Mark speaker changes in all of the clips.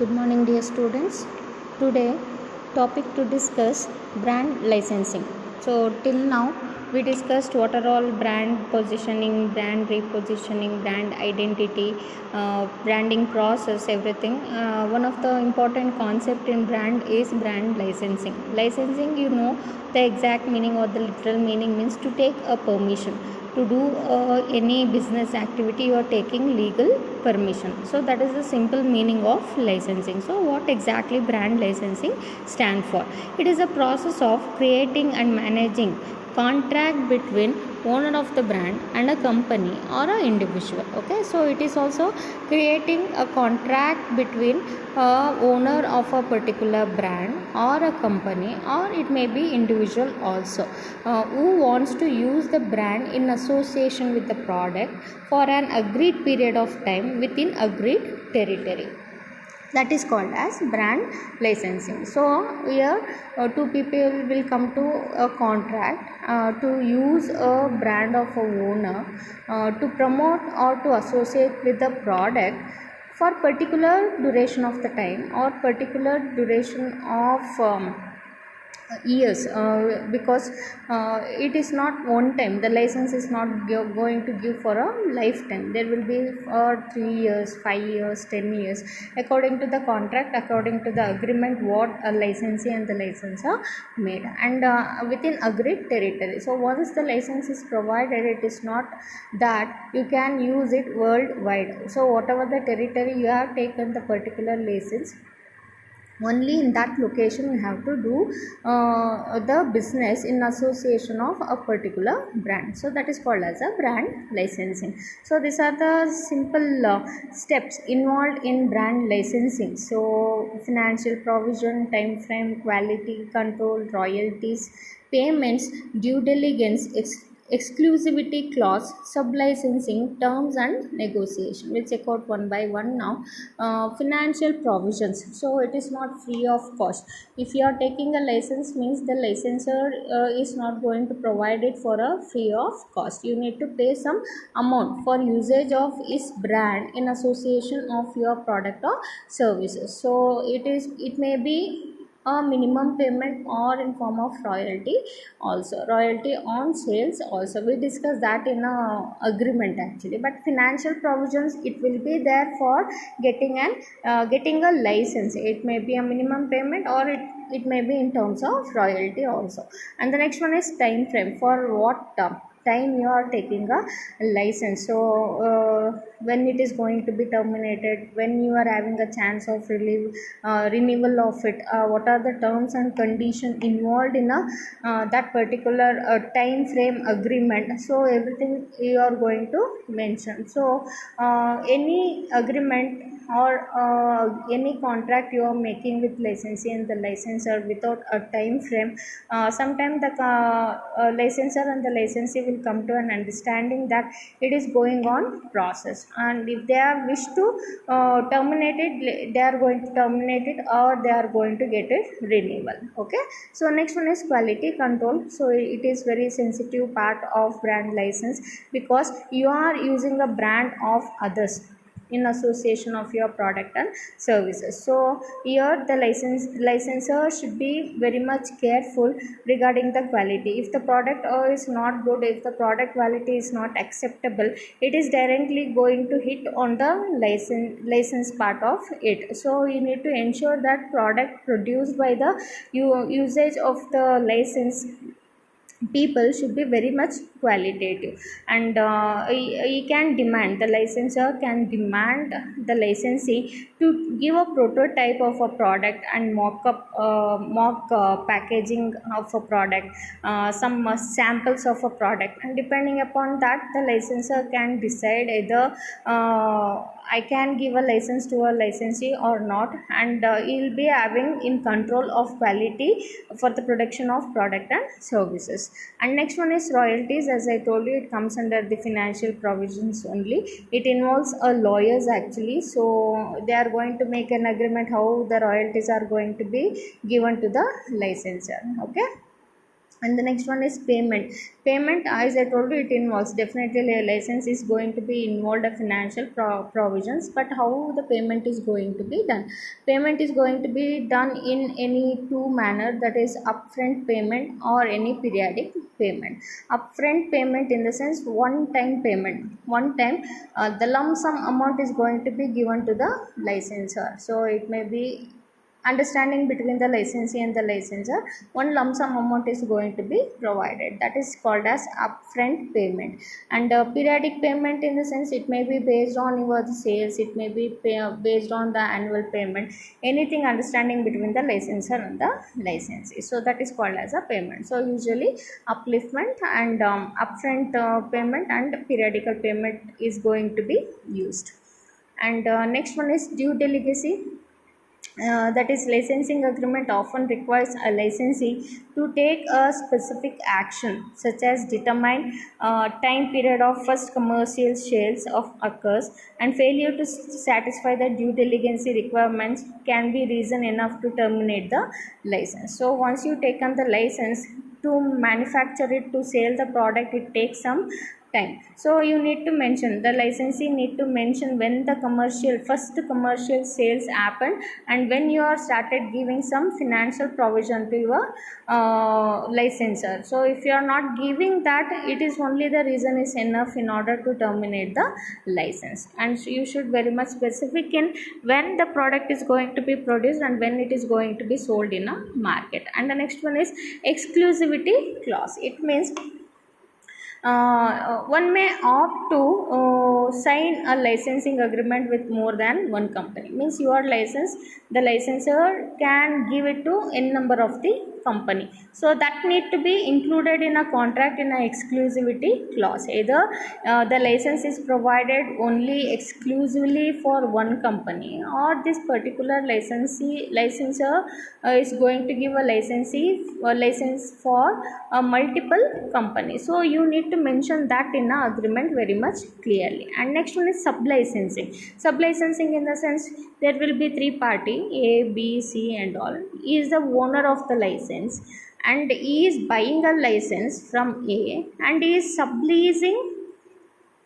Speaker 1: Good morning, dear students. Today, topic to discuss brand licensing. So, till now, we discussed what are all brand positioning, brand repositioning, brand identity, branding process, everything. One of the important concept in brand is brand licensing. Licensing, the exact meaning or the literal meaning means to take a permission. To do any business activity, you are taking legal permission. So that is the simple meaning of licensing. So what exactly brand licensing stand for? It is a process of creating and managing contract between owner of the brand and a company or an individual. Okay, so it is also creating a contract between owner of a particular brand or a company, or it may be individual also, who wants to use the brand in association with the product for an agreed period of time within agreed territory. That is called as brand licensing. So here two people will come to a contract to use a brand of a owner to promote or to associate with the product for particular duration of the time or particular duration of years, because it is not one time. The license is not going to give for a lifetime. There will be for 3 years, 5 years, 10 years, according to the contract, according to the agreement what a licensee and the licensor made, and within agreed territory. So once the license is provided, it is not that you can use it worldwide. So whatever the territory you have taken the particular license, only in that location you have to do the business in association of a particular brand. So that is called as a brand licensing. So these are the simple steps involved in brand licensing. So financial provision, time frame, quality control, royalties, payments, due diligence, exclusivity clause, sublicensing, terms and negotiation. We'll check out one by one now. Financial provisions. So it is not free of cost. If you are taking a license, means the licensor is not going to provide it for a free of cost. You need to pay some amount for usage of his brand in association of your product or services. So it may be a minimum payment or in form of royalty also, royalty on sales also. We discussed that in a agreement actually. But financial provisions, it will be there for getting a license. It may be a minimum payment or it may be in terms of royalty also. And the next one is time frame. For what time you are taking a license. So when it is going to be terminated, when you are having a chance of renewal of it, what are the terms and conditions involved in that particular time frame agreement. So everything you are going to mention. So any agreement or any contract you are making with licensee and the licensor without a time frame, sometimes the licensor and the licensee will come to an understanding that it is going on process, and if they are wish to terminate it, they are going to terminate it or they are going to get it renewal. Okay, so next one is quality control. So it is very sensitive part of brand license, because you are using a brand of others in association of your product and services. So here the licensor should be very much careful regarding the quality. If the product is not good, if the product quality is not acceptable, it is directly going to hit on the license part of it. So you need to ensure that product produced by the usage of the license people should be very much qualitative, and he can demand, the licensor can demand the licensee to give a prototype of a product and mock packaging of a product, some samples of a product, and depending upon that the licensor can decide either I can give a license to a licensee or not, and he'll be having in control of quality for the production of product and services. And next one is royalties. As I told you, it comes under the financial provisions only. It involves a lawyers actually. So they are going to make an agreement how the royalties are going to be given to the licensor. Okay. And the next one is payment. As I told you, it involves definitely a license is going to be involved a financial provisions, but how the payment is going to be done? Payment is going to be done in any two manner, that is upfront payment or any periodic payment. Upfront payment in the sense one time payment, one time the lump sum amount is going to be given to the licensor. So it may be understanding between the licensee and the licensor, one lump sum amount is going to be provided, that is called as upfront payment. And periodic payment in the sense, it may be based on your sales, it may be based on the annual payment, anything understanding between the licensor and the licensee, so that is called as a payment. So usually upliftment and upfront payment and periodical payment is going to be used. And next one is due delegacy. That is, licensing agreement often requires a licensee to take a specific action, such as determine time period of first commercial sales of occurs, and failure to satisfy the due diligence requirements can be reason enough to terminate the license. So once you take on the license, to manufacture it, to sell the product, it takes some time. So you need to mention, the licensee need to mention when the first commercial sales happen, and when you are started giving some financial provision to your licensor. So if you are not giving that, it is only the reason is enough in order to terminate the license. And so you should very much specific in when the product is going to be produced and when it is going to be sold in a market. And the next one is exclusivity clause. It means one may opt to sign a licensing agreement with more than one company. Means your license, the licensor can give it to n number of the company. So that need to be included in a contract in a exclusivity clause. Either the license is provided only exclusively for one company, or this particular licensor is going to give a license for multiple companies. So you need to mention that in the agreement very much clearly. And next one is sub-licensing. Sub-licensing in the sense, there will be three party, A, B, C and all. He is the owner of the license and he is buying a license from A and he is subleasing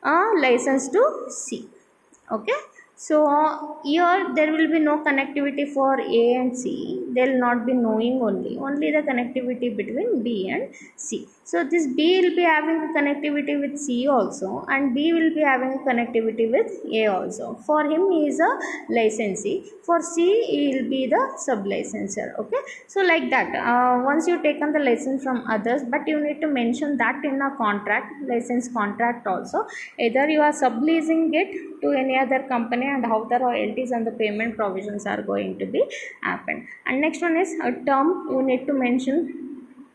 Speaker 1: a license to C. Okay. So here there will be no connectivity for A and C. They will not be knowing only the connectivity between B and C. So this B will be having a connectivity with C also, and B will be having a connectivity with A also. For him, he is a licensee. For C, he will be the sub-licensor. Okay. So like that, once you take on the license from others, but you need to mention that in a contract, license contract also. Either you are subleasing it to any other company, and how the royalties and the payment provisions are going to be happen. And next one is a term. You need to mention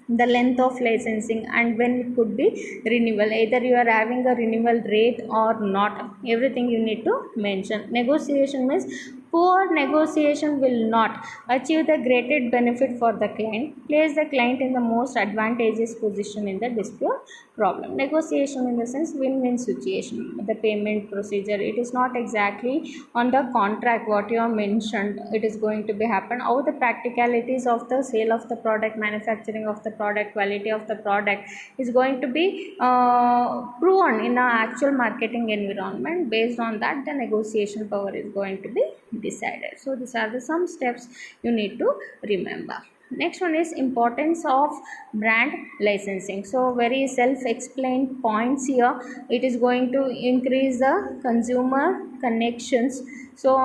Speaker 1: the length of licensing and when it could be renewal. Either you are having a renewal rate or not, everything you need to mention. Negotiation means poor negotiation will not achieve the greatest benefit for the client, place the client in the most advantageous position in the dispute problem. Negotiation in the sense win-win situation. The payment procedure, it is not exactly on the contract what you have mentioned it is going to be happen. How the practicalities of the sale of the product, manufacturing of the product, quality of the product is going to be proven in an actual marketing environment. Based on that, the negotiation power is going to be decided. So these are the some steps you need to remember. Next one is importance of brand licensing. So very self-explained points here. It is going to increase the consumer connections. So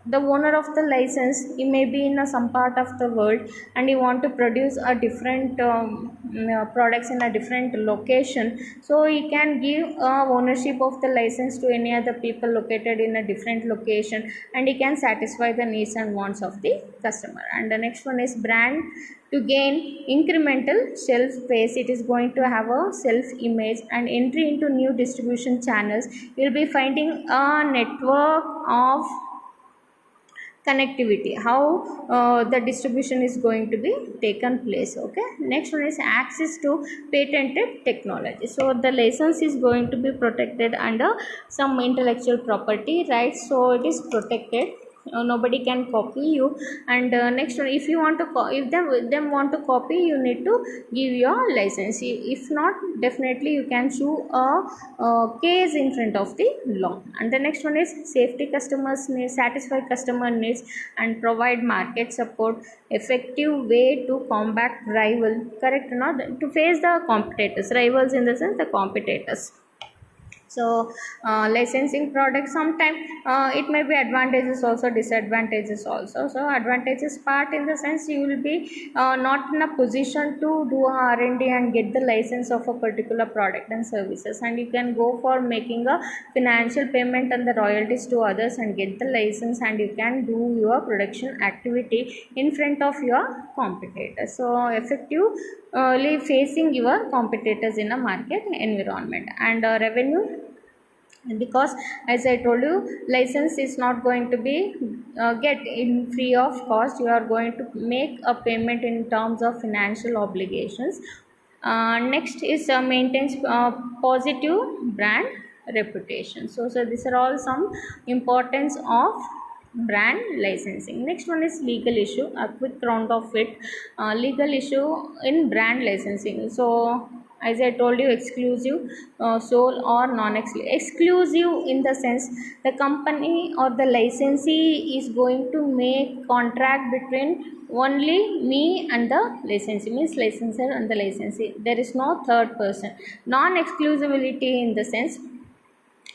Speaker 1: the owner of the license, he may be in some part of the world and he want to produce a different products in a different location. So he can give ownership of the license to any other people located in a different location, and he can satisfy the needs and wants of the customer. And the next one is brand to gain incremental shelf space. It is going to have a self image and entry into new distribution channels. You will be finding a network of connectivity, how the distribution is going to be taken place. Okay. Next one is access to patented technology. So the license is going to be protected under some intellectual property rights, so it is protected. nobody can copy you. And next one, if you want to if them want to copy, you need to give your license. If not, definitely you can sue a case in front of the law. And the next one is safety customers needs, satisfy customer needs and provide market support, effective way to combat rival, correct, not to face the competitors, rivals in the sense the competitors. So licensing products sometimes it may be advantages also, disadvantages also. So advantages part in the sense you will be not in a position to do a R&D and get the license of a particular product and services, and you can go for making a financial payment and the royalties to others and get the license, and you can do your production activity in front of your competitors. So effective facing your competitors in a market environment. And revenue, because as I told you, license is not going to be get in free of cost. You are going to make a payment in terms of financial obligations. Next is maintains positive brand reputation. So these are all some importance of brand licensing. Next one is legal issue, a quick round of it. Legal issue in brand licensing. So as I told you, exclusive, sole or non-exclusive, in the sense the company or the licensee is going to make contract between only me and the licensee, means licensor and the licensee. There is no third person. Non-exclusivity in the sense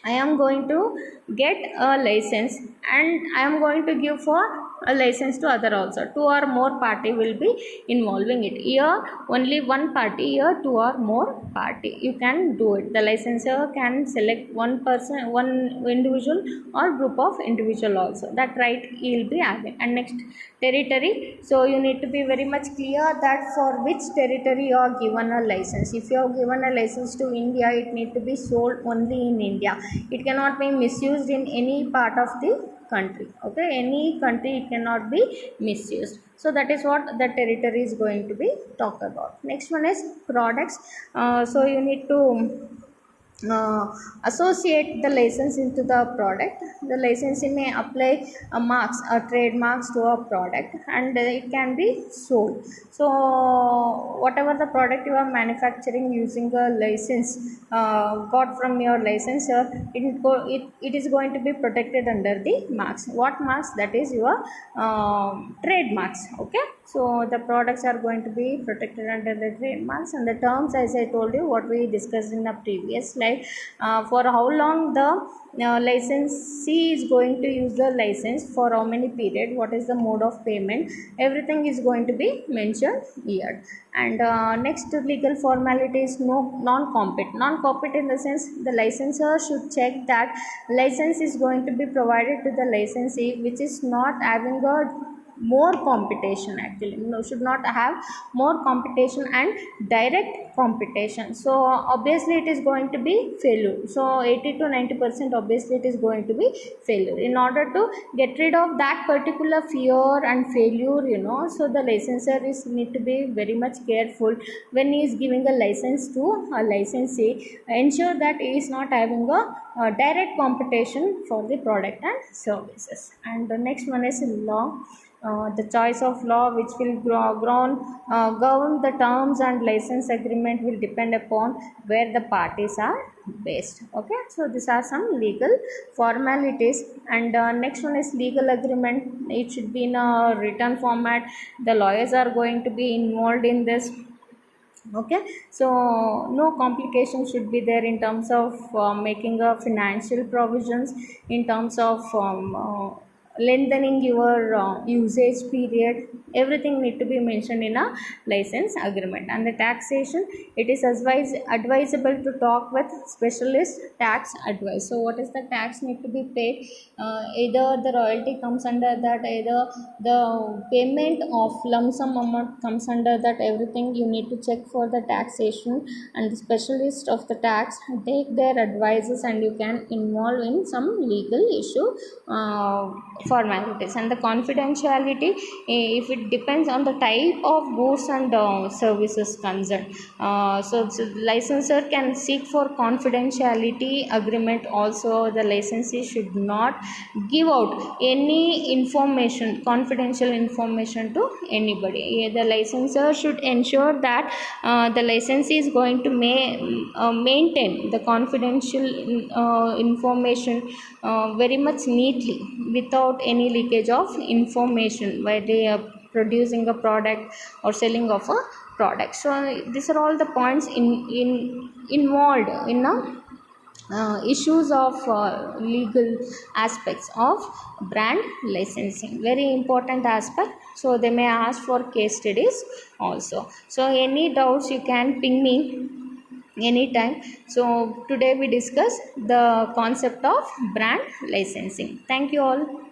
Speaker 1: I am going to get a license and I am going to give for a license to other also. Two or more party will be involving it. Here only one party, here two or more party. You can do it. The licensor can select one person, one individual or group of individual also. That right he will be having. And next, territory. So you need to be very much clear that for which territory you are given a license. If you are given a license to India, it need to be sold only in India. It cannot be misused in any part of the country. Okay, any country it cannot be misused. So that is what the territory is going to be talked about. Next one is products. So you need to associate the license into the product. The licensee may apply a marks or trademarks to a product, and it can be sold. So whatever the product you are manufacturing using a license got from your licensor, it is going to be protected under the marks. What marks? That is your trademarks. Okay, so the products are going to be protected under the trademarks. And the terms, as I told you, what we discussed in the previous slide, for how long the licensee is going to use the license, for how many period, what is the mode of payment, everything is going to be mentioned here. And next, legal formalities, no non-compete in the sense the licensor should check that license is going to be provided to the licensee which is not having a more competition. Actually, no, should not have more competition and direct competition. So obviously it is going to be failure. So 80 to 90% obviously it is going to be failure. In order to get rid of that particular fear and failure, so the licensor is need to be very much careful when he is giving a license to a licensee. Ensure that he is not having a direct competition for the product and services. And the next one is law. The choice of law which will govern the terms and license agreement will depend upon where the parties are based. Okay, so these are some legal formalities. And next one is legal agreement. It should be in a written format. The lawyers are going to be involved in this. Okay, so no complications should be there in terms of making a financial provisions, in terms of lengthening your usage period. Everything need to be mentioned in a license agreement. And the taxation, it is advisable to talk with specialist tax advice. So what is the tax need to be paid? Either the royalty comes under that, either the payment of lump sum amount comes under that. Everything you need to check for the taxation, and the specialist of the tax take their advices, and you can involve in some legal issue formalities. And the confidentiality, if it depends on the type of goods and services concerned. So licensor can seek for confidentiality agreement. Also, the licensee should not give out any information, confidential information, to anybody. The licensor should ensure that the licensee is going to maintain the confidential information very much neatly, without any leakage of information while they are producing a product or selling of a product. So these are all the points involved in a issues of legal aspects of brand licensing, very important aspect. So they may ask for case studies also. So any doubts you can ping me anytime. So today we discuss the concept of brand licensing. Thank you all.